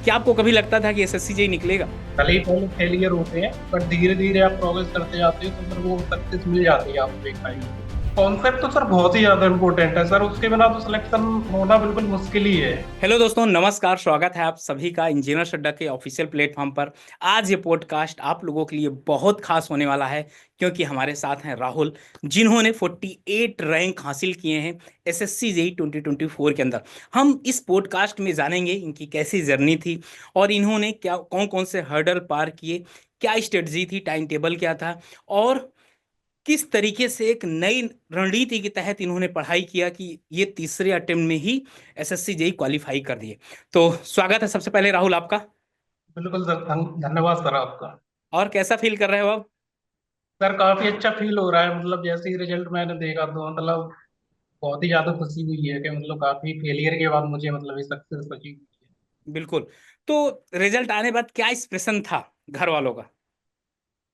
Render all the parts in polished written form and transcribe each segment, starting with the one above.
क्या आपको कभी लगता था कि एसएससी जेई निकलेगा? भले ही पहले फेलियर होते हैं बट धीरे धीरे आप प्रोग्रेस करते जाते हो तो फिर वो सक्सेस मिल जाती है आपको एक टाइम। बिल्कुल। कॉन्सेप्ट तो सर बहुत ही ज्यादा इंपॉर्टेंट है सर, उसके बिना तो सिलेक्शन होना बिल्कुल मुश्किल ही है। हेलो दोस्तों, नमस्कार। स्वागत है आप सभी का इंजीनियर अड्डा के ऑफिशियल प्लेटफॉर्म पर। आज ये पॉडकास्ट आप लोगों के लिए बहुत खास होने वाला है, क्योंकि हमारे साथ हैं राहुल, जिन्होंने 48 रैंक हासिल किए हैं एसएससी जेई 2024 के अंदर। हम इस पॉडकास्ट में जानेंगे इनकी कैसी जर्नी थी और इन्होंने क्या कौन कौन से हर्डल पार किए, क्या स्ट्रेटजी थी, टाइम टेबल क्या था, और किस तरीके से एक नई रणनीति के तहत इन्होंने पढ़ाई किया कि ये तीसरे अटेम्प्ट में ही एसएससी जेई क्वालिफाई कर दिए। तो स्वागत है सबसे पहले राहुल आपका। बिल्कुल सर, धन्यवाद सर आपका। और कैसा फील कर रहे हो अब? सर काफी अच्छा फील हो रहा है, मतलब जैसे ही रिजल्ट मैंने देखा तो मतलब बहुत ही ज्यादा खुशी हुई है कि मतलब काफी फेलियर के बाद मुझे मतलब ये सक्सेस अचीव हुई है। बिल्कुल। तो रिजल्ट आने बाद क्या एक्सप्रेशन था घर वालों का?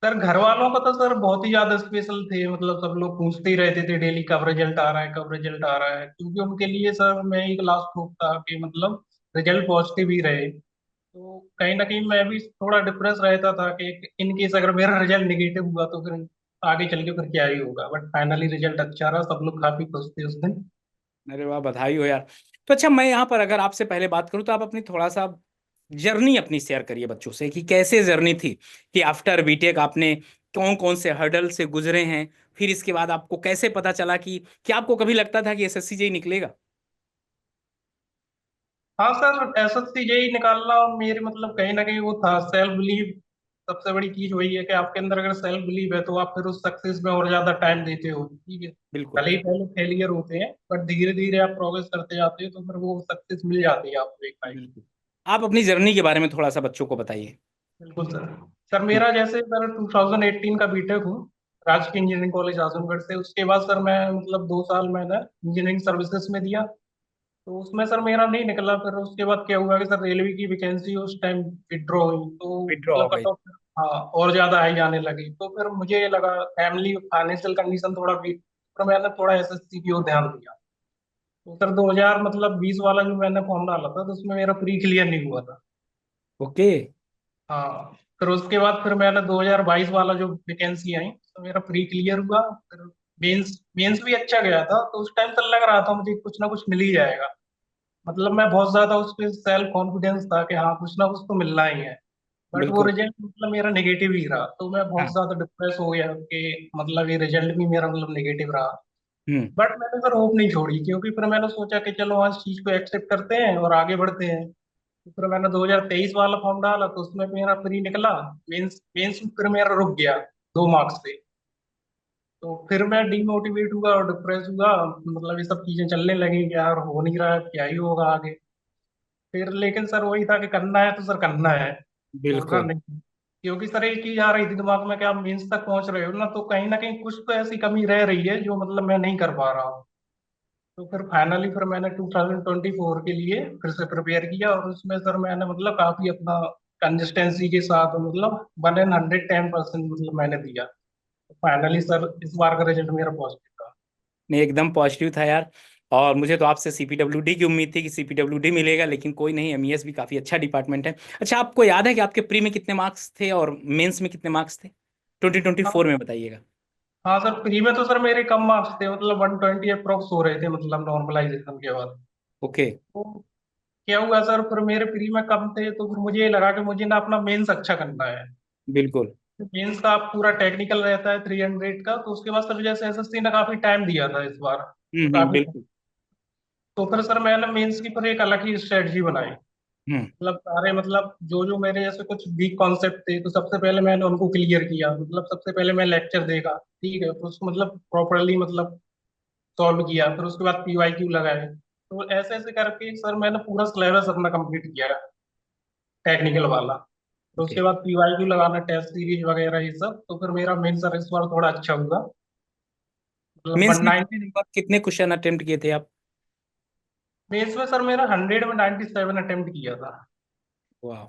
सर घर वालों का तो सर बहुत ही ज्यादा स्पेशल थे, मतलब सब लोग पूछते ही रहते थे डेली कब रिजल्ट आ रहा है, कब रिजल्ट आ रहा है, क्योंकि उनके लिए सर मैं एक लास्ट होप था कि मतलब रिजल्ट पॉजिटिव ही रहे। तो कहीं ना कहीं मैं भी थोड़ा डिप्रेस रहता था कि इन केस अगर मेरा रिजल्ट निगेटिव हुआ तो फिर आगे चल के फिर क्या ही होगा, बट फाइनली रिजल्ट अच्छा रहा, सब लोग काफी खुश थे उस दिन। अरे वाह, बधाई हो यार। तो अच्छा, मैं यहाँ पर अगर आपसे पहले बात करूँ तो आप अपनी थोड़ा सा जर्नी अपनी शेयर करिए बच्चों से कि कैसे जर्नी थी, कि आफ्टर बीटेक आपने कौन कौन से हर्डल से गुजरे हैं, फिर इसके बाद आपको कैसे पता चला कि क्या आपको कभी लगता था कि एसएससी जेई निकलेगा? हाँ सर, एसएससी जेई निकालना मेरे मतलब कहीं ना कहीं वो था सेल्फ बिलीव। सबसे बड़ी चीज वही है कि आपके अंदर अगर सेल्फ बिलीव है तो आप फिर उस सक्सेस में और ज्यादा टाइम देते हो, ठीक है। बिल्कुल। भले ही पहले फेलियर होते हैं बट धीरे धीरे आप प्रोग्रेस करते जाते हो तो फिर वो सक्सेस मिल जाती है आपको एक टाइम। बिल्कुल। आप अपनी जर्नी के बारे में थोड़ा सा बच्चों को बताइए। बिल्कुल सर। सर हम्म। मेरा जैसे सर 2018 का बीटेक हूँ राजकीय इंजीनियरिंग कॉलेज आजमगढ़ से। उसके बाद सर मैं मतलब 2 साल मैंने इंजीनियरिंग सर्विसेज में दिया। तो उसमें सर मेरा नहीं निकला। फिर उसके बाद क्या हुआ कि सर रेलवे की वैकेंसी उस टाइम विड्रॉ हुई तो विड्रॉ हो मतलब कट गई। ऑफ हाँ और ज्यादा हाई जाने लगी। तो फिर मुझे लगा फैमिली फाइनेंशियल कंडीशन थोड़ा वीक, तो मैंने थोड़ा एसएससी की ओर ध्यान दिया। तो सर 2000 मतलब 20 वाला जो मैंने फॉर्म डाला था तो उसमें मेरा प्री क्लियर नहीं हुआ था। ओके। हाँ, फिर उसके बाद फिर मैंने 2022 वाला जो वैकेंसी आई तो मेरा प्री क्लियर हुआ। फिर मेंस मेंस भी अच्छा गया था तो उस टाइम तक लग रहा था मुझे कुछ ना कुछ मिल ही जाएगा। मतलब मैं बहुत ज्यादा उस पर सेल्फ कॉन्फिडेंस था कि हाँ कुछ ना कुछ तो मिलना ही है। बट वो बिल्कुल। रिजल्ट मतलब मेरा नेगेटिव ही रहा तो मैं बहुत हाँ। ज्यादा डिप्रेस हो गया कि मतलब ये रिजल्ट भी मेरा मतलब नेगेटिव रहा। हम्म। बट मैंने फिर होप नहीं छोड़ी, क्योंकि फिर मैंने सोचा कि चलो आज चीज को एक्सेप्ट करते हैं और आगे बढ़ते हैं। तो फिर मैंने 2023 वाला फॉर्म डाला तो उसमें मेरा प्री निकला। मेंस मेंस फिर मेरा रुक गया 2 मार्क्स पे। तो फिर मैं डिमोटिवेट हुआ और डिप्रेस हुआ, मतलब ये सब चीजें चलने लगी कि यार हो नहीं रहा है, क्या ही होगा आगे। फिर लेकिन सर वही था कि करना है तो सर करना है, छोड़ना बिल्कुल। नहीं। क्योंकि सर एक चीज आ रही थी दिमाग में कि आप मेंस तक पहुंच रहे हो ना, तो कहीं ना कहीं कुछ तो ऐसी कमी रह रही है जो मतलब मैं नहीं कर पा रहा हूँ। तो फिर फाइनली फिर मैंने 2024 के लिए फिर से प्रिपेयर किया और उसमें सर मैंने मतलब काफी अपना कंसिस्टेंसी के साथ मतलब 110% मतलब मैंने दिया। फाइनली सर इस बार का रिजल्ट मेरा पॉजिटिव था। नहीं, एकदम पॉजिटिव था यार। और मुझे तो आपसे सीपीडब्ल्यूडी की उम्मीद थी कि सीपीडब्ल्यूडी मिलेगा, लेकिन कोई नहीं, एमईएस भी काफी अच्छा डिपार्टमेंट है। अच्छा, आपको याद है कि आपके प्री में कितने मार्क्स थे और मेंस में कितने मार्क्स थे? 2024 हाँ में बताइएगा। हाँ सर, प्री में तो सर मेरे कम मार्क्स थे, मतलब 120 अप्रोक्स हो रहे थे मतलब नॉर्मलाइजेशन के बाद। ओके। तो क्या हुआ सर, फिर मेरे प्री में कम थे तो फिर मुझे ये लगा कि मुझे ना अपना मेंस अच्छा करना है। बिल्कुल। मेंस का आप पूरा टेक्निकल रहता है 300 का, तो उसके बाद सर जैसे एसएससी ने काफी टाइम दिया था इस बार तो काफी। बिल्कुल। तो फिर सर मैंने मेंस की फिर एक अलग ही स्ट्रेटजी बनाई। हम्म। मतलब सारे मतलब जो जो मेरे जैसे कुछ वीक कॉन्सेप्ट थे तो सबसे पहले मैंने उनको क्लियर किया। मतलब सबसे पहले मैं लेक्चर देखा, ठीक है, फिर उसको मतलब प्रॉपरली मतलब सॉल्व किया। फिर उसके बाद पीवाईक्यू लगाए। तो ऐसे ऐसे करके सर मैंने पूरा सिलेबस अपना कंप्लीट किया टेक्निकल वाला। तो ओके। उसके बाद पीवाईक्यू लगाना, टेस्ट सीरीज वगैरह ये सब, तो फिर मेरा मेन सर इस बार थोड़ा अच्छा हुआ। मतलब मेंस वन में नाइन कितने नंबर, कितने क्वेश्चन अटेम्प्ट किए थे आप? मेंस में सर मेरा 100 में 97 अटेम्प्ट किया था। वाह।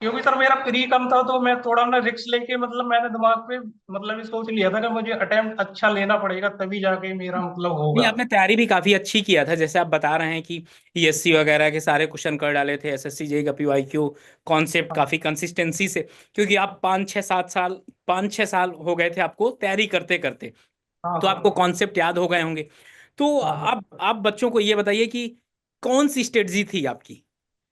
क्योंकि सर मेरा प्री कम था तो मैं थोड़ा ना रिस्क लेके मतलब मैंने दिमाग पे मतलब ये सोच लिया था कि मुझे अटेम्प्ट अच्छा लेना पड़ेगा तभी जाके मेरा मतलब नहीं, होगा। आपने तैयारी भी काफी अच्छी किया था, जैसे आप बता रहे हैं कि ईएससी वगैरह के सारे क्वेश्चन कर डाले थे, एसएससी जेई का पीवाईक्यू कॉन्सेप्ट हाँ काफी कंसिस्टेंसी से, क्योंकि आप 5 6 7 साल 5 6 साल हो गए थे आपको तैयारी करते करते, हाँ तो आपको हाँ कॉन्सेप्ट याद हो गए होंगे। तो हाँ हाँ। आप बच्चों को ये बताइए कि कौन सी स्ट्रेटजी थी आपकी,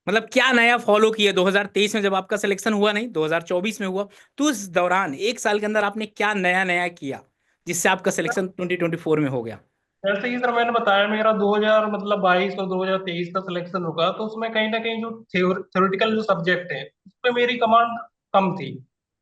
मतलब क्या नया फॉलो किया 2023 में जब आपका सिलेक्शन हुआ, नहीं 2024 में हुआ, तो उस दौरान 1 साल के अंदर आपने क्या नया नया किया जिससे आपका सिलेक्शन 2024 में हो गया। जैसे कि सर मैंने बताया मेरा 2000 मतलब 22 और 2023 का सिलेक्शन होगा तो उसमें कहीं ना कहीं जो थ्योरेटिकल जो सब्जेक्ट है उस पे मेरी कमांड कम थी।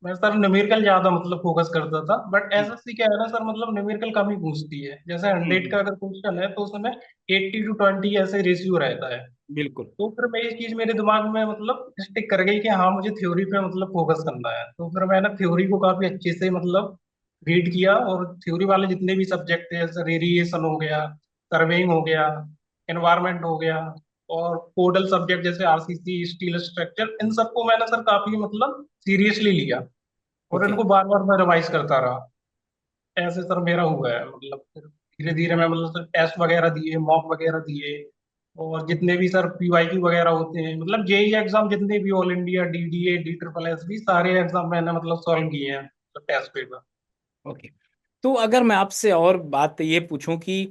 मैं सर न्यूमेरिकल ज्यादा मतलब फोकस करता था, बट हम्म एसएससी क्या है ना सर मतलब न्यूमेरिकल कम ही पूछती है। जैसे 100 हम्म, का अगर क्वेश्चन है तो उसमें 80 to 20 ऐसे रेशियो रहता है। बिल्कुल। तो फिर मैं ये चीज मेरे दिमाग में मतलब स्टिक कर गई कि हाँ मुझे थ्योरी पे मतलब फोकस करना है। तो फिर मैंने थ्योरी को काफी अच्छे से मतलब रीड किया और थ्योरी वाले जितने भी सब्जेक्ट थे जैसे रेडिएशन हो गया, सर्वेइंग हो गया, एनवायरमेंट हो गया और कोडल सब्जेक्ट जैसे आरसीसी स्टील स्ट्रक्चर, इन सबको मैंने सर काफी मतलब सीरियसली लिया और ओके। इनको बार बार मैं रिवाइज करता रहा। ऐसे सर मेरा हुआ है मतलब फिर धीरे धीरे मैं मतलब सर टेस्ट वगैरह दिए, मॉक वगैरह दिए और जितने भी सर पीवाईक्यू वगैरह होते हैं मतलब जेई एग्जाम जितने भी all India DDA D triple S भी सारे एग्जाम मैंने मतलब सॉल्व किए हैं तो टेस्ट पेपर। ओके, तो अगर मैं आपसे और बात ये पूछूं कि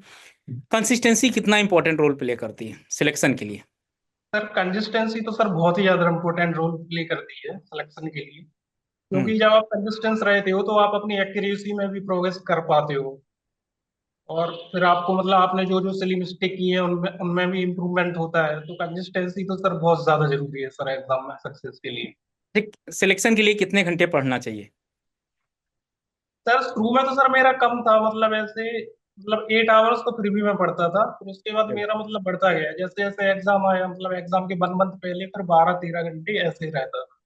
कंसिस्टेंसी कितना इंपॉर्टेंट रोल प्ले करती है सिलेक्शन के लिए। सर कंसिस्टेंसी तो सर बहुत ही ज्यादा इंपॉर्टेंट रोल प्ले करती है सिलेक्शन के लिए। हम्म क्योंकि जब आप कंसिस्टेंस रहते हो तो आप अपनी एक्यूरेसी में भी प्रोग्रेस कर पाते हो और फिर आपको मतलब आपने जो जो सिली मिस्टेक की है उनमें उनमें भी इम्प्रूवमेंट होता है। तो कंसिस्टेंसी तो सर बहुत ज्यादा जरूरी है सर एग्जाम में सक्सेस के लिए। ठीक, सिलेक्शन के लिए कितने घंटे पढ़ना चाहिए। सर शुरू में तो सर मेरा कम था मतलब ऐसे मतलब 8 आवर्स तो फिर भी मैं पढ़ता था, फिर उसके बाद मेरा मतलब बढ़ता गया जैसे जैसे एग्जाम आया मतलब एग्जाम के 1 मंथ पहले फिर 12 13 घंटे ऐसे ही रहता था।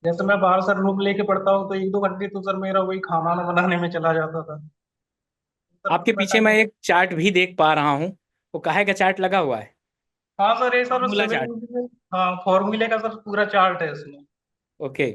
जैसे मैं बाहर सर रूम लेके पढ़ता हूँ तो 1 2 घंटे तो सर मेरा वही खाना वाना बनाने में चला जाता था। सर आपके मैं पीछे मैं टाइम। एक चार्ट भी देख पा रहा हूँ, वो काहे का चार्ट लगा हुआ है। हाँ सर ये sir formula civil chart. Engineer. हाँ फॉर्मूले का सर पूरा चार्ट है इसमें। ओके।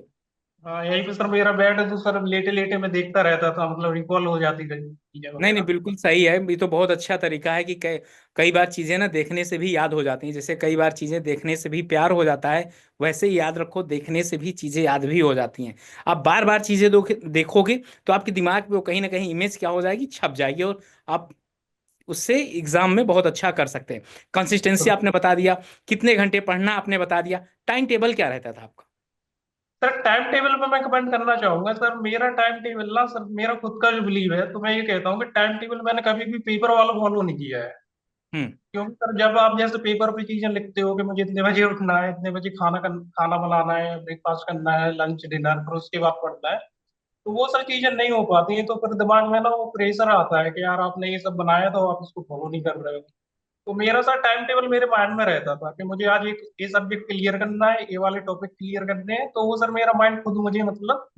हाँ यहीं पे सर मेरा बेड है तो सर लेटे लेटे मैं देखता रहता था मतलब रिकॉल हो जाती रही चीजें नहीं नहीं, वगैरह। बिल्कुल सही है, ये तो बहुत अच्छा तरीका है कि कई कई बार चीजें ना देखने से भी याद हो जाती हैं, जैसे कई बार चीजें देखने से भी प्यार हो जाता है, वैसे ही याद रखो देखने से भी चीजें याद भी हो जाती हैं। आप बार बार चीजें देखोगे तो आपके दिमाग में वो कहीं ना कहीं इमेज क्या हो जाएगी, छप जाएगी, और आप उससे एग्जाम में बहुत अच्छा कर सकते हैं। कंसिस्टेंसी तो आपने बता दिया, कितने घंटे पढ़ना आपने बता दिया, टाइम टेबल क्या रहता था आपका। सर टाइम टेबल पे मैं कमेंट करना चाहूंगा सर मेरा टाइम टेबल ना सर मेरा खुद का जो बिलीव है तो मैं ये कहता हूँ कि टाइम टेबल मैंने कभी भी पेपर वाला फॉलो नहीं किया है। हम्म क्योंकि सर जब आप जैसे पेपर पे चीजें लिखते हो कि मुझे इतने बजे उठना है, इतने बजे खाना बनाना है, ब्रेकफास्ट करना है, लंच डिनर, फिर उसके बाद पढ़ना है, तो वो सब चीजें नहीं हो पाती हैं तो फिर दिमाग में ना वो प्रेशर आता है कि यार आपने ये सब बनाया तो आप इसको फॉलो नहीं कर रहे हो। तो मेरा सा टाइम टेबल मेरे माइंड में रहता था कि मुझे आज एक ये सब्जेक्ट क्लियर करना है, ये वाले टॉपिक क्लियर करने हैं, तो वो सर मेरा माइंड खुद मुझे मतलब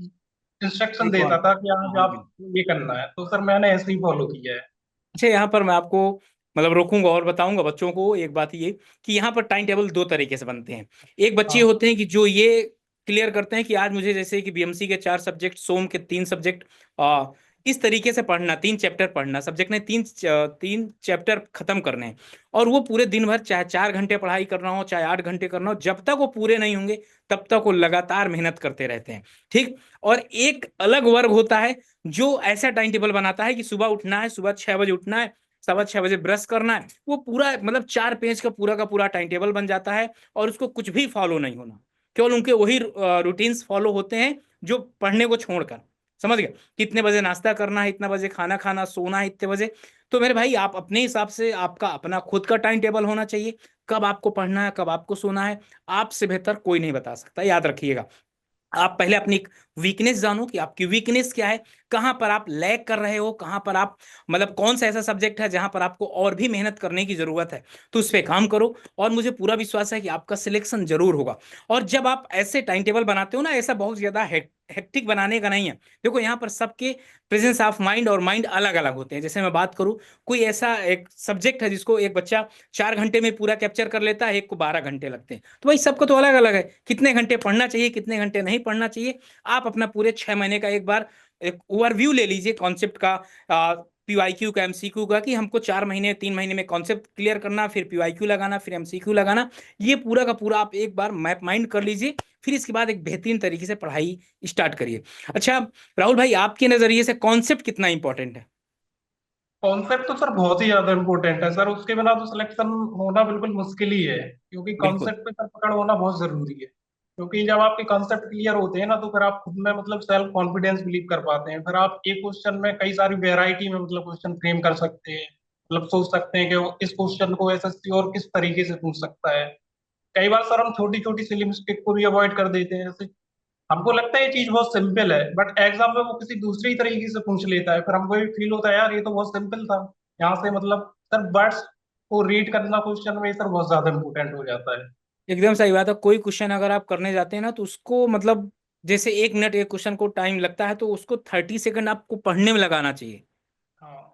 इंस्ट्रक्शन देता रिकॉल। था कि आज हाँ, आप ये करना है, तो सर मैंने ऐसे ही फॉलो किया है। अच्छा, यहाँ पर मैं आपको मतलब रोकूंगा और बताऊंगा बच्चों को एक बात ये, कि यहाँ पर टाइम टेबल दो तरीके से बनते हैं। एक बच्चे हाँ होते हैं कि जो ये क्लियर करते हैं कि आज मुझे जैसे कि बीएमसी के 4 सब्जेक्ट, सोम के 3 सब्जेक्ट, इस तरीके से पढ़ना, 3 चैप्टर पढ़ना, सब्जेक्ट ने 3 चैप्टर खत्म करने हैं, और वो पूरे दिन भर चाहे 4 घंटे पढ़ाई करना हो चाहे 8 घंटे करना हो, जब तक वो पूरे नहीं होंगे तब तक वो लगातार मेहनत करते रहते हैं। ठीक। और एक अलग वर्ग होता है जो ऐसा टाइम टेबल बनाता है कि सुबह उठना है, सुबह 6 बजे उठना है, 6:15 बजे ब्रश करना है, वो पूरा मतलब 4 पेज का पूरा टाइम टेबल बन जाता है, और उसको कुछ भी फॉलो नहीं होना, केवल उनके वही रूटीन्स फॉलो होते हैं जो पढ़ने को छोड़कर। समझ गए, कितने बजे नाश्ता करना है, इतना बजे खाना खाना, सोना है इतने बजे। तो मेरे भाई आप अपने हिसाब से, आपका अपना खुद का टाइम टेबल होना चाहिए, कब आपको पढ़ना है कब आपको सोना है, आपसे बेहतर कोई नहीं बता सकता, याद रखिएगा। आप पहले अपनी वीकनेस जानो कि आपकी वीकनेस क्या है, कहाँ पर आप लैग कर रहे हो, कहाँ पर आप मतलब कौन सा ऐसा सब्जेक्ट है जहां पर आपको और भी मेहनत करने की जरूरत है, तो उस पर काम करो। और मुझे पूरा विश्वास है कि आपका सिलेक्शन जरूर होगा। और जब आप ऐसे टाइम टेबल बनाते हो ना, ऐसा बहुत ज्यादा हेक्टिक बनाने का नहीं है। देखो यहाँ पर सबके प्रेजेंस ऑफ माइंड और माइंड अलग अलग होते हैं। जैसे मैं बात करूँ, कोई ऐसा एक सब्जेक्ट है जिसको एक बच्चा 4 घंटे में पूरा कैप्चर कर लेता है, एक को 12 घंटे लगते हैं, तो भाई सबको तो अलग अलग है कितने घंटे पढ़ना चाहिए, कितने घंटे नहीं पढ़ना चाहिए। आप अपना पूरे 6 महीने का एक बार एक ओवरव्यू ले लीजिए कॉन्सेप्ट का, पीवाईक्यू का, एमसीक्यू का, कि हमको 4 महीने 3 महीने में कॉन्सेप्ट क्लियर करना, फिर पीवाईक्यू लगाना, फिर एमसीक्यू लगाना। ये पूरा का पूरा आप एक बार मैप माइंड कर लीजिए, फिर इसके बाद एक बेहतरीन तरीके से पढ़ाई स्टार्ट करिए। अच्छा राहुल भाई, आपके नजरिए से कॉन्सेप्ट कितना इंपॉर्टेंट है? कॉन्सेप्ट तो सर बहुत ही ज्यादा इंपॉर्टेंट है सर, उसके बिना तो सिलेक्शन होना बिल्कुल मुश्किल ही है, क्योंकि बिल्कुल। कॉन्सेप्ट पे सर पकड़ होना बहुत जरूरी है। क्योंकि जब आपके कॉन्सेप्ट क्लियर होते हैं ना, तो फिर आप खुद में मतलब सेल्फ कॉन्फिडेंस बिलीव कर पाते हैं। फिर आप एक क्वेश्चन में कई सारी वेराइटी में मतलब क्वेश्चन फ्रेम कर सकते हैं। मतलब सोच सकते हैं कि इस क्वेश्चन को एसएससी और किस तरीके से पूछ सकता है। कई बार सर हम छोटी छोटी सिली मिस्टेक को भी अवॉइड कर देते हैं। जैसे हमको लगता है ये चीज बहुत सिंपल है, बट एग्जाम में वो किसी दूसरी तरीके से पूछ लेता है, फिर हमको ये फील होता है यार ये तो बहुत सिंपल था। यहाँ से मतलब सर वर्ड्स को रीड करना क्वेश्चन में सर बहुत ज्यादा इंपॉर्टेंट हो जाता है। एकदम सही बात है। कोई क्वेश्चन अगर आप करने जाते हैं ना, तो उसको मतलब जैसे 1 मिनट एक क्वेश्चन को टाइम लगता है, तो उसको 30 सेकंड आपको पढ़ने में लगाना चाहिए। हाँ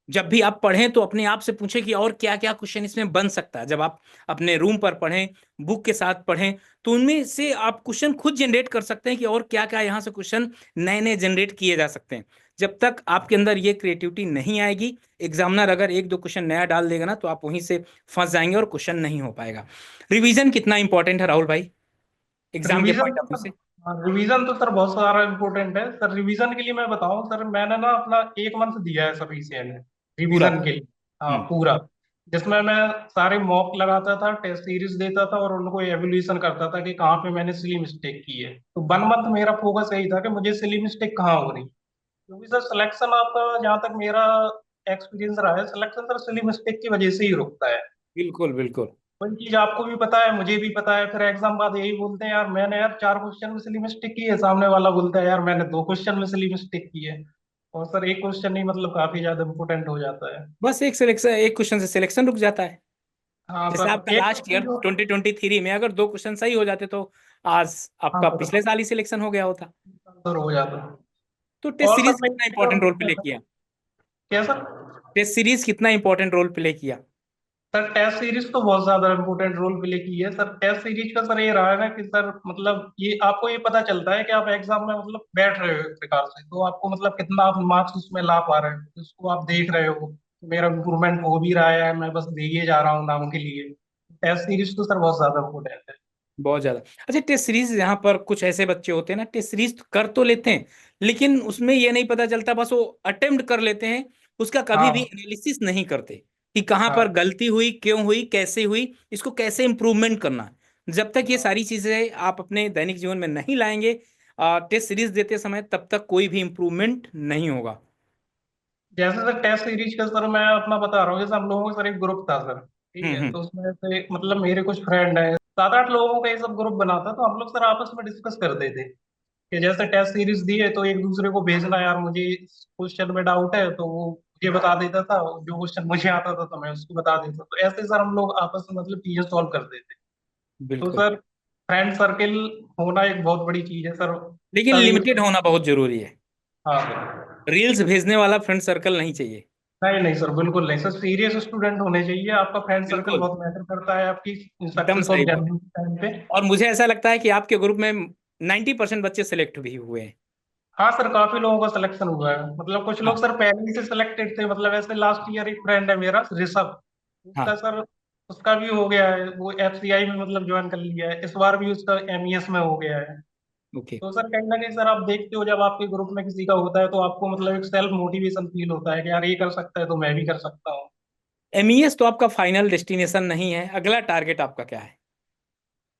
जब भी आप पढ़ें तो अपने आप से पूछें कि और क्या क्या क्वेश्चन इसमें बन सकता है। जब आप अपने रूम पर पढ़ें, बुक के साथ पढ़ें, तो उनमें से आप क्वेश्चन खुद जनरेट कर सकते हैं कि और क्या क्या यहाँ से क्वेश्चन नए नए जनरेट किए जा सकते हैं। जब तक आपके अंदर ये क्रिएटिविटी नहीं आएगी, एग्जामिनर अगर एक दो क्वेश्चन नया डाल देगा ना, तो आप वहीं से फंस जाएंगे और क्वेश्चन नहीं हो पाएगा। रिवीजन कितना इंपॉर्टेंट है राहुल भाई, एग्जाम के रिवीजन पॉइंट तो ऑफ व्यू सर, से? हाँ, रिवीजन तो सर बहुत सारा इम्पोर्टेंट है सर। रिवीजन के लिए मैं बताऊं सर, मैंने ना अपना 1 मंथ दिया है सर इसे पूरा? रिवीजन के लिए। हाँ हम्म। पूरा। जिसमें मैं सारे मॉक लगाता था, टेस्ट सीरीज देता था और उनको एवेल्यूएशन करता था कि कहाँ पे मैंने सिली मिस्टेक की है। तो 1 मंथ मेरा फोकस यही था कि मुझे सिली मिस्टेक कहाँ हो रही। क्योंकि सर सिलेक्शन आपका, जहाँ तक मेरा एक्सपीरियंस रहा है, सिलेक्शन सर सिली मिस्टेक की वजह से ही रुकता है। बिल्कुल बिल्कुल। वही चीज आपको भी पता है, मुझे भी पता है। फिर एग्जाम बाद यही बोलते हैं यार मैंने यार 4 क्वेश्चन में सिली मिस्टेक की है, सामने वाला बोलता है यार मैंने 2 क्वेश्चन में सिली मिस्टेक की है। और सर एक क्वेश्चन ही मतलब काफी ज्यादा इंपोर्टेंट हो जाता है। बस एक सिलेक्शन, एक क्वेश्चन से सिलेक्शन रुक जाता है। हाँ जैसे सर आपका एक लास्ट क्वेश्चन ईयर जो, 2023 में अगर 2 क्वेश्चन सही हो जाते, तो आज हाँ आपका सर, पिछले साल ही सिलेक्शन हो गया होता। सर हो जाता है। तो टेस्ट और सर सीरीज मैं कितना इंपॉर्टेंट रोल प्ले किया? क्या सर, टेस्ट सीरीज कितना इंपॉर्टेंट रोल प्ले किया? सर टेस्ट सीरीज तो बहुत ज्यादा इंपॉर्टेंट रोल प्ले की है सर। टेस्ट सीरीज का सर ये रहा है ना कि सर मतलब ये आपको ये पता चलता है कि आप एग्जाम में मतलब बैठ रहे हो एक प्रकार से, तो आपको मतलब कितना आप मार्क्स उसमें ला पा रहे हो, उसको आप देख रहे हो। मेरा इंप्रूवमेंट हो भी रहा है, मैं बस दिए जा रहा हूँ नाम के लिए। टेस्ट सीरीज तो सर बहुत ज्यादा इंपॉर्टेंट है। बहुत ज्यादा। अच्छा, टेस्ट सीरीज यहाँ पर कुछ ऐसे बच्चे होते हैं ना, टेस्ट सीरीज कर तो लेते हैं, लेकिन उसमें ये नहीं पता चलता, बस वो अटेम्प्ट कर लेते हैं, उसका कभी भी हाँ एनालिसिस नहीं करते कि कहाँ पर हाँ। गलती हुई, क्यों हुई, कैसे हुई, इसको कैसे इंप्रूवमेंट करना है। जब तक ये हाँ सारी चीजें आप अपने दैनिक जीवन में नहीं लाएंगे, टेस्ट सीरीज देते समय, तब तक कोई भी इंप्रूवमेंट नहीं होगा। जैसे सर टेस्ट सीरीज का सर मैं अपना बता रहा हूँ। जैसे हम लोगों का सर एक ग्रुप था सर, ठीक है, हम्म। तो उसमें से मतलब मेरे कुछ फ्रेंड है, 7-8 लोगों का ये सब ग्रुप बना था। तो हम लोग सर आपस में डिस्कस करते थे कि जैसे टेस्ट सीरीज दी है तो एक दूसरे को भेजना, यार मुझे इस क्वेश्चन में डाउट है, तो वो मुझे बता देता था। जो क्वेश्चन मुझे आता था तो मैं उसको बता देता। तो ऐसे सर हम लोग आपस में मतलब चीजें सॉल्व करते थे। तो बिल्कुल। सर फ्रेंड सर्किल होना एक बहुत बड़ी चीज है सर। लेकिन तभी लिमिटेड होना बहुत जरूरी है। हाँ सर। रील्स भेजने वाला फ्रेंड सर्कल नहीं चाहिए। नहीं नहीं सर, बिल्कुल नहीं सर, सीरियस स्टूडेंट होने चाहिए। आपका फ्रेंड सर्कल बिल्कुल। बहुत मैटर करता है आपकी एकदम सक्सेस सही ऑफ बात। जर्नी टाइम पे। और मुझे ऐसा लगता है कि आपके ग्रुप में 90% बच्चे सिलेक्ट भी हुए हैं। हाँ सर, काफी लोगों का सिलेक्शन हुआ है। मतलब कुछ लोग हाँ सर पहले ही से सिलेक्टेड थे। मतलब ऐसे लास्ट ईयर एक फ्रेंड है मेरा ऋषभ, उसका हाँ। सर उसका भी हो गया है, वो एफसीआई में मतलब ज्वाइन कर लिया है। इस बार भी उसका एमईएस में हो गया है। ओके। तो सर कहीं ना कहीं सर आप देखते हो, जब आपके ग्रुप में किसी का होता है तो आपको मतलब एक सेल्फ मोटिवेशन फील होता है कि यार ये कर सकता है तो मैं भी कर सकता हूँ। एमईएस तो आपका फाइनल डेस्टिनेशन नहीं है, अगला टारगेट आपका क्या है?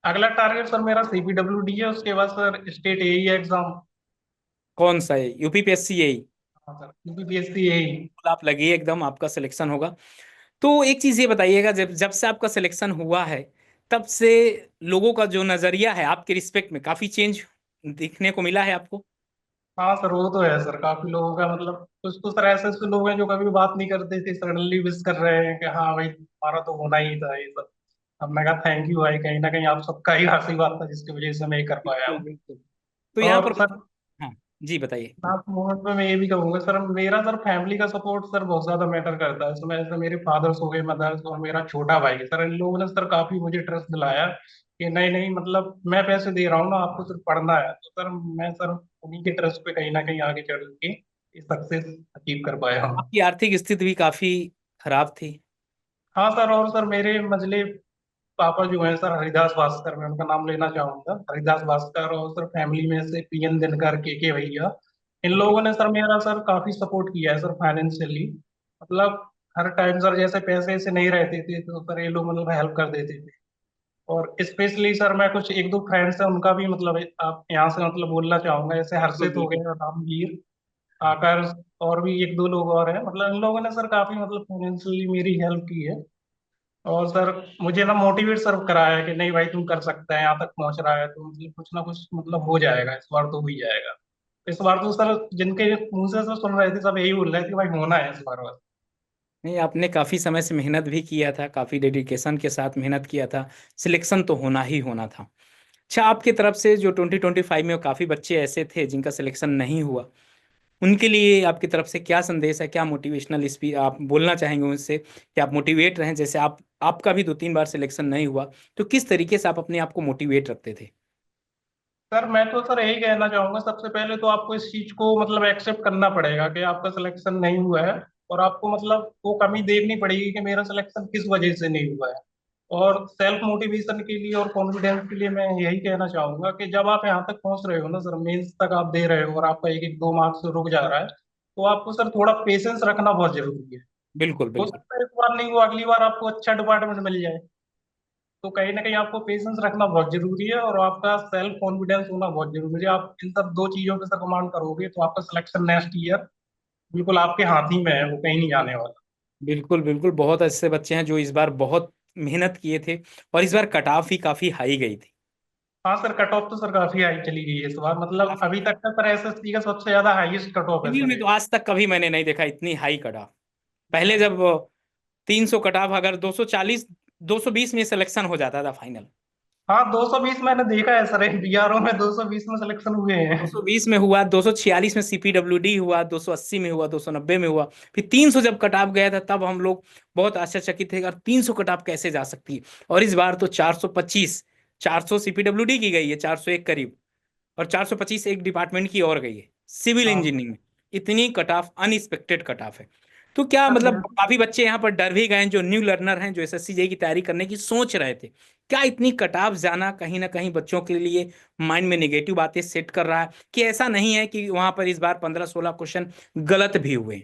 अगला टारगेट सर मेरा सीपीडब्ल्यूडी है, उसके बाद सर स्टेट एई एग्जाम। कौन सा है, यूपीपीएससी यही? हाँ सर, यूपीपीएससी एई। आप लगिए एकदम, आपका सिलेक्शन होगा। तो एक चीज ये बताइएगा, जब जब से आपका सिलेक्शन हुआ है, तब से लोगों का जो नजरिया है आपके रिस्पेक्ट में काफी चेंज दिखने को मिला है आपको? हाँ सर, वो तो है सर, काफी लोगों का मतलब कुछ तो सर ऐसे ऐसे लोग हैं जो कभी बात नहीं करते थे, सडनली विश कर रहे हैं कि हाँ भाई हमारा तो होना ही था ये सब। अब मैं कहा थैंक यू भाई, कहीं ना कहीं आप सबका ही आशीर्वाद था जिसकी वजह से मैं ये कर पाया बिल्कुल हूँ। बिल्कुल। तो यहाँ और पर सर हाँ जी बताइए। लास्ट मोमेंट में मैं ये भी कहूंगा सर, मेरा सर फैमिली का सपोर्ट सर बहुत ज्यादा मैटर करता है। इसमें ऐसे मेरे फादर्स हो गए, मदर्स, और मेरा छोटा भाई सर, इन लोगों ने सर काफी मुझे ट्रस्ट दिलाया कि नहीं नहीं मतलब मैं पैसे दे रहा हूँ ना, आपको सिर्फ पढ़ना है। तो सर मैं सर उन्हीं के ट्रस्ट पे कहीं ना कहीं आगे चढ़ के सक्सेस अचीव कर पाया हूँ। आपकी आर्थिक स्थिति भी काफी खराब थी। हाँ सर, और सर मेरे मझले पापा जो हैं सर हरिदास भास्कर, मैं उनका नाम लेना चाहूंगा, हरिदास भास्कर, और सर फैमिली में से पीएन दिनकर, के भैया, इन ओके। लोगों ने सर मेरा सर काफी सपोर्ट किया है सर फाइनेंशियली। मतलब हर टाइम सर जैसे पैसे से नहीं रहते थे तो सर ये लोग मतलब हेल्प कर देते थे। और स्पेशली सर मैं कुछ एक दो फ्रेंड्स हैं उनका भी मतलब आप यहाँ से मतलब बोलना चाहूंगा, जैसे बिल्कुल हर्षित हो बिल्कुल। गया, रामवीर, आकाश, और भी एक दो लोग और हैं। मतलब इन लोगों ने सर काफी मतलब फाइनेंशियली मेरी हेल्प की है। और सर मुझे ना मोटिवेट सर कराया है कि नहीं भाई तुम कर सकता है, यहाँ तक पहुंच रहा है तो मतलब कुछ ना कुछ मतलब हो जाएगा, इस बार तो हो ही जाएगा। इस बार तो सर जिनके मुंह से सर सुन रहे थे सब यही बोल रहे थे कि भाई होना है इस बार बस। नहीं, आपने काफी समय से मेहनत भी किया था, काफी डेडिकेशन के साथ मेहनत किया था। सिलेक्शन तो होना ही होना था। अच्छा, आपकी तरफ से जो 2025 में काफी बच्चे ऐसे थे जिनका सिलेक्शन नहीं हुआ, उनके लिए आपकी तरफ से क्या संदेश है, क्या मोटिवेशनल स्पीच आप बोलना चाहेंगे उनसे कि आप मोटिवेट रहें? जैसे आपका भी 2-3 बार सिलेक्शन नहीं हुआ, तो किस तरीके से आप अपने आप को मोटिवेट रखते थे? सर मैं तो सर यही कहना चाहूंगा, सबसे पहले तो आपको इस चीज को मतलब एक्सेप्ट करना पड़ेगा कि आपका सिलेक्शन नहीं हुआ है। और आपको मतलब वो कमी देखनी पड़ेगी कि मेरा सिलेक्शन किस वजह से नहीं हुआ है। और सेल्फ मोटिवेशन के लिए और कॉन्फिडेंस के लिए मैं यही कहना चाहूंगा कि जब आप यहाँ तक पहुंच रहे हो ना सर, मेंस तक आप दे रहे हो और आपका एक एक दो मार्क्स से रुक जा रहा है, तो आपको सर थोड़ा पेशेंस रखना बहुत जरूरी है। बिल्कुल हो बिल्कुल। सकता है इस बार नहीं हुआ, अगली बार आपको अच्छा डिपार्टमेंट मिल जाए। तो कहीं ना कहीं आपको पेशेंस रखना बहुत जरूरी है और आपका सेल्फ कॉन्फिडेंस होना बहुत जरूरी है। आप इन सब दो चीजों पे सर कमांड करोगे तो आपका सिलेक्शन नेक्स्ट ईयर बिल्कुल आपके हाथ ही में है, वो कहीं नहीं जाने वाला। बिल्कुल बिल्कुल। बहुत ऐसे बच्चे हैं जो इस बार बहुत मेहनत किए थे, और इस बार कट ऑफ ही काफी हाई गई थी। हाँ सर, कट ऑफ तो सर काफी हाई चली गई है इस बार, मतलब काफी। अभी तक का सर एसएससी का सबसे ज्यादा हाईएस्ट कट ऑफ है सिविल सर में ये। तो आज तक कभी मैंने नहीं देखा इतनी हाई कट ऑफ। पहले जब 300 कट ऑफ, अगर 240 220 में सिलेक्शन हो जाता था फाइनल। हाँ 220 मैंने देखा है सर, बीआरओ में 220 में सिलेक्शन हुए हैं। 220 में हुआ, 246 में सीपीडब्ल्यूडी हुआ, 280 में हुआ, 290 में हुआ। फिर 300 जब कटाव गया था तब हम लोग बहुत आश्चर्यचकित थे, और 300 कटाव कैसे जा सकती है। और इस बार तो 425, 400 सीपीडब्ल्यूडी की गई है, 401 करीब, और 425 एक डिपार्टमेंट की और गई है, सिविल हाँ इंजीनियरिंग में। इतनी cut off, unexpected cut off है। तो क्या सर मतलब काफी बच्चे यहाँ पर डर भी गए हैं, जो न्यू लर्नर हैं, जो एसएससी जेई की तैयारी करने की सोच रहे थे? क्या इतनी कट ऑफ जाना कहीं ना कहीं बच्चों के लिए माइंड में नेगेटिव बातें सेट कर रहा है, कि ऐसा नहीं है कि वहां पर इस बार 15-16 क्वेश्चन गलत भी हुए?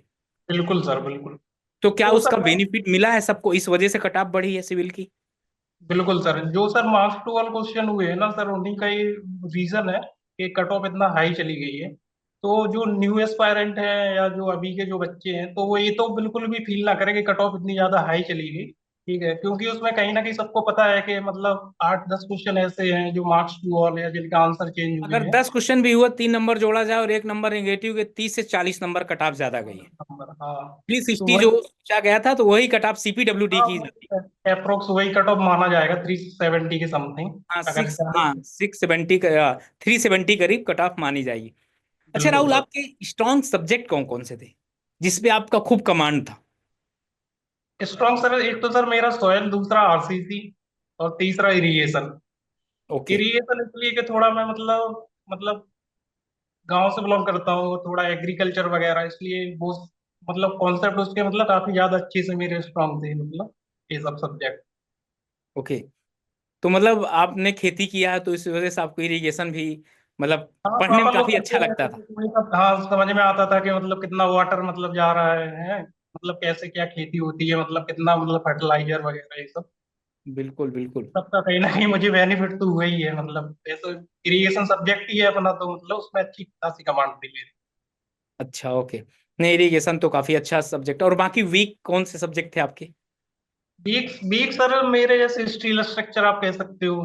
बिल्कुल सर बिल्कुल। तो क्या तो उसका सर बेनिफिट मिला है सबको, इस वजह से कट ऑफ बढ़ी है सिविल की? बिल्कुल सर, जो सर मार्क्स टू वाले क्वेश्चन हुए हैं ना सर, उन्हीं का ही रीजन है कि कट ऑफ इतना हाई चली गई है। तो जो न्यू एस्पायरेंट है या जो अभी के जो बच्चे हैं, तो वो ये तो बिल्कुल भी फील ना करें कि कट ऑफ इतनी ज्यादा हाई चली गई। ठीक है, क्योंकि उसमें कहीं ना कहीं सबको पता है कि मतलब 8-10 क्वेश्चन ऐसे हैं जो मार्क्स टू वाले या जिनका आंसर चेंज हुए अगर हैं। 10 क्वेश्चन भी हुआ, 3 नंबर जोड़ा जाए और 1 नंबर नेगेटिव के, 30 से 40 नंबर कट ऑफ ज्यादा गई है। नंबर हाँ। थ्री तो सिक्सटी जो वही, सोचा गया था, तो वही कट ऑफ सीपीडब्ल्यूडी हाँ की जाती। अप्रोक्स वही कट ऑफ माना जाएगा, 370 के समथिंग। हाँ अगर सिक्स हाँ 670 का, 370 करीब कट ऑफ मानी जाएगी। अच्छा बिल्कुल राहुल, सर। आपके स्ट्रॉन्ग सब्जेक्ट कौन कौन से थे जिसपे आपका खूब कमांड था? स्ट्रॉन्ग सर, एक तो सर मेरा सॉयल, दूसरा आरसीसी, और तीसरा इरिगेशन। ओके। इरिगेशन इसलिए कि थोड़ा मैं मतलब गांव से बिलोंग करता हूँ, थोड़ा एग्रीकल्चर वगैरह, इसलिए वो मतलब कॉन्सेप्ट उसके मतलब काफी ज्यादा अच्छे से मेरे स्ट्रॉन्ग थे, मतलब ये सब सब्जेक्ट। ओके। तो मतलब आपने खेती किया है, तो इस वजह से आपको इरिगेशन भी मतलब हाँ पढ़ने में पापा लोग काफी अच्छा करते लगता रहते थे था। तो वही सब हाँ समझ में आता था कि मतलब कितना वाटर मतलब जा रहा है, मतलब कैसे क्या खेती होती है, मतलब कितना मतलब फर्टिलाइजर वगैरह ये सब। बिल्कुल बिल्कुल। सबका कहीं ना कहीं मुझे बेनिफिट तो हुआ ही है, मतलब जैसे इरिगेशन सब्जेक्ट ही है अपना, तो मतलब उसमें अच्छी खासी कमांड थी मेरी। अच्छा ओके। नहीं, इरिगेशन तो काफी अच्छा सब्जेक्ट, और बाकी वीक कौन से सब्जेक्ट थे आपके? वीक वीक सर मेरे जैसे स्टील स्ट्रक्चर आप कह सकते हो।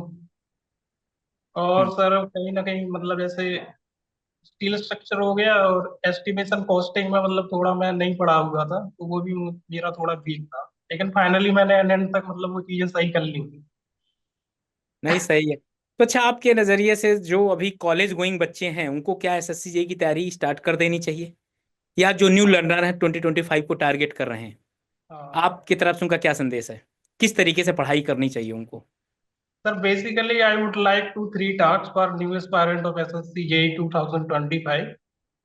और हम्म। सर कहीं ना कहीं मतलब जैसे स्टील स्ट्रक्चर हो गया, और एस्टिमेशन कॉस्टिंग में मतलब थोड़ा मैं नहीं पढ़ा हुआ था, तो वो भी मेरा थोड़ा वीक था। लेकिन फाइनली मैंने एंड तक मतलब वो चीजें सही कर ली थी। नहीं, सही है। तो अच्छा, आपके नजरिए से जो अभी कॉलेज गोइंग बच्चे हैं उनको क्या एसएससी जेई की तैयारी स्टार्ट कर देनी चाहिए, या जो न्यू लर्नर है 2025 को टारगेट कर रहे हैं, हाँ आपकी तरफ से उनका क्या संदेश है? किस तरीके से पढ़ाई करनी चाहिए उनको? Sir, basically I would like to three task for new aspirant of SSC JE 2025।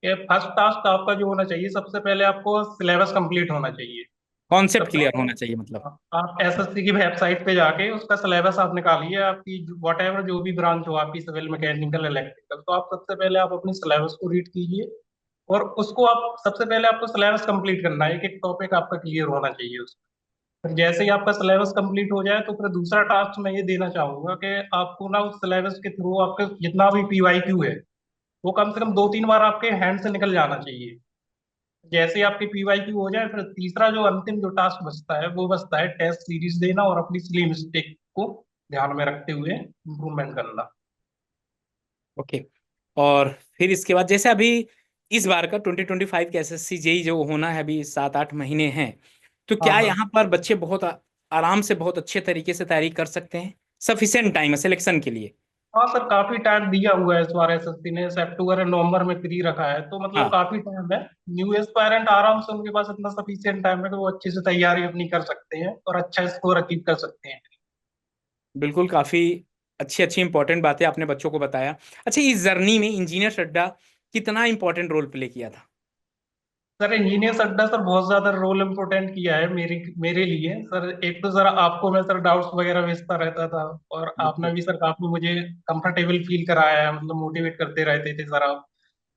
ये फर्स्ट टास्क आपका जो होना चाहिए, सबसे पहले आपको सिलेबस कंप्लीट होना चाहिए। कॉन्सेप्ट सबसे क्लियर होना चाहिए मतलब। आप एसएससी की वेबसाइट पे जाके उसका सिलेबस आप निकालिए, आपकी वट एवर जो भी ब्रांच हो आपकी, सिविल, मैकेनिकल, इलेक्ट्रिकल, तो आप सबसे पहले आप अपनी सिलेबस को रीड कीजिए। और उसको आप सबसे पहले आपको सिलेबस कंप्लीट करना है, एक एक टॉपिक आपका क्लियर होना चाहिए उसमें। फिर जैसे ही आपका सिलेबस कंप्लीट हो जाए, तो फिर दूसरा टास्क मैं ये देना चाहूंगा कि आपको ना उस सिलेबस के थ्रू आपके जितना भी पीवाईक्यू है, वो कम से कम 2-3 बार आपके हैंड से निकल जाना चाहिए। जैसे ही आपकी पीवाईक्यू हो जाए, फिर तीसरा जो अंतिम जो टास्क बचता है, वो बचता है टेस्ट सीरीज देना और अपनी सिली मिस्टेक को ध्यान में रखते हुए इम्प्रूवमेंट करना। ओके। और फिर इसके बाद जैसे अभी इस बार का 2025 के एसएससी जेई जो होना है, अभी 7-8 महीने हैं, तो हाँ क्या हाँ। यहाँ पर बच्चे बहुत आराम से बहुत अच्छे तरीके से तैयारी कर सकते हैं? सफिशिएंट टाइम है सिलेक्शन के लिए? हाँ सर, काफी टाइम दिया हुआ है इस बार एसएससी ने, सितंबर और नवंबर में फ्री रखा है, तो मतलब हाँ, काफी टाइम है। न्यू एस्पायरेंट आराम से, उनके पास इतना सफिशियंट टाइम है कि वो अच्छे से तैयारी अपनी कर सकते हैं और अच्छा स्कोर अचीव कर सकते हैं। बिल्कुल, काफी अच्छी अच्छी इंपॉर्टेंट बातें आपने बच्चों को बताया। अच्छा, इस जर्नी में इंजीनियर अड्डा कितना इंपॉर्टेंट रोल प्ले किया था? सर, इंजीनियर अड्डा सर बहुत ज्यादा रोल इम्पोर्टेंट किया है मेरे मेरे लिए सर। एक तो सर आपको मैं सर डाउट्स वगैरह भेजता रहता था, और आपने बिल्कुल। भी सर काफी मुझे कंफर्टेबल फील कराया है, मतलब मोटिवेट करते रहते थे सर आप।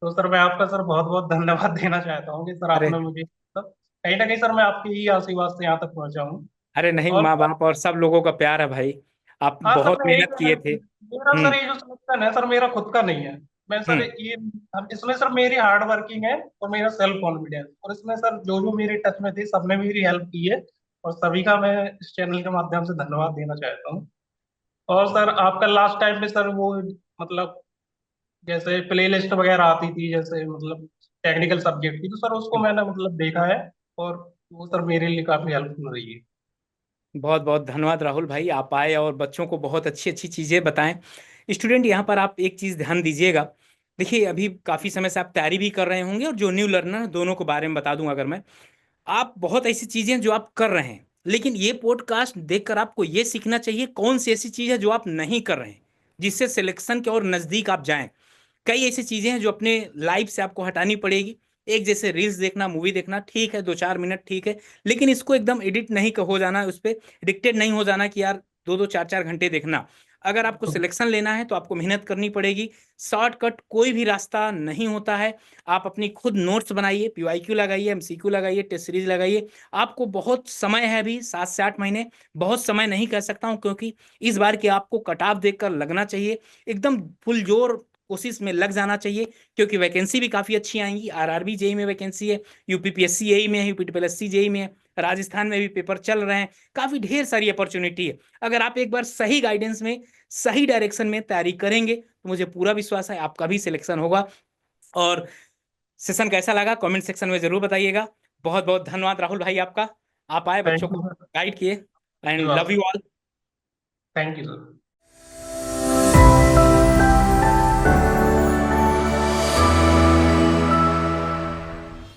तो सर मैं आपका सर बहुत बहुत धन्यवाद देना चाहता हूँ कि सर अरे, आपने मुझे कहीं ना कहीं सर मैं आपके ही आशीर्वाद से यहाँ तक पहुंचा हूँ। अरे नहीं, और माँ बाप और सब लोगों का प्यार है भाई। आप हाँ सर, बहुत मैं यही मेहनत किए कहना, थे। मेरा सर हम्म। ये जो सिलेक्शन है सर, मेरा खुद का नहीं है। मैं सर हम्म। ये इसमें सर मेरी हार्ड वर्किंग है और मेरा सेल्फ कॉन्फिडेंस, और इसमें सर जो जो मेरे टच में थे सबने मेरी हेल्प की है, और सभी का मैं इस चैनल के माध्यम से धन्यवाद देना चाहता हूँ। और सर आपका लास्ट टाइम पे सर वो मतलब जैसे प्ले लिस्ट वगैरह आती थी, जैसे मतलब टेक्निकल सब्जेक्ट की, तो सर उसको मैंने मतलब देखा है, और वो सर मेरे लिए काफी हेल्पफुल रही है। बहुत बहुत धन्यवाद राहुल भाई, आप आए और बच्चों को बहुत अच्छी अच्छी चीज़ें बताएं। स्टूडेंट, यहाँ पर आप एक चीज़ ध्यान दीजिएगा। देखिए, अभी काफ़ी समय से आप तैयारी भी कर रहे होंगे और जो न्यू लर्नर दोनों के बारे में बता दूं अगर मैं, आप बहुत ऐसी चीजें हैं जो आप कर रहे हैं, लेकिन ये पॉडकास्ट देखकर आपको ये सीखना चाहिए कौन सी ऐसी चीज है जो आप नहीं कर रहे हैं, जिससे सिलेक्शन के और नजदीक आप जाएं। कई ऐसी चीजें हैं जो अपने लाइफ से आपको हटानी पड़ेगी। एक जैसे रील्स देखना, मूवी देखना, ठीक है 2-4 मिनट ठीक है, लेकिन इसको एकदम एडिट नहीं हो जाना, उस पर एडिक्टेड नहीं हो जाना कि यार 2-2 4-4 घंटे देखना। अगर आपको बिल्कुल। सिलेक्शन लेना है तो आपको मेहनत करनी पड़ेगी। शॉर्टकट कोई भी रास्ता नहीं होता है। आप अपनी खुद नोट्स बनाइए, पीवाईक्यू लगाइए, एमसीक्यू लगाइए, टेस्ट सीरीज लगाइए। आपको बहुत समय है, अभी 7 से 8 महीने बहुत समय नहीं कह सकता हूं, क्योंकि इस बार की आपको कट ऑफ देखकर लगना चाहिए एकदम फुल जोर कोशिश में लग जाना चाहिए, क्योंकि वैकेंसी भी काफी अच्छी आएंगी। आरआरबी जेई में वैकेंसी है, यूपीपीएससी जेई में है, यूपीपीएससी जेई में है, राजस्थान में भी पेपर चल रहे हैं। काफी ढेर सारी अपॉर्चुनिटी है। अगर आप एक बार सही गाइडेंस में, सही डायरेक्शन में तैयारी करेंगे तो मुझे पूरा विश्वास है आपका भी सिलेक्शन होगा। और सेशन कैसा लगा कमेंट सेक्शन में जरूर बताइएगा। बहुत बहुत धन्यवाद राहुल भाई आपका, आप आए थैंक बच्चों को यू सर। गाइड किए। And love you all. Thank you sir.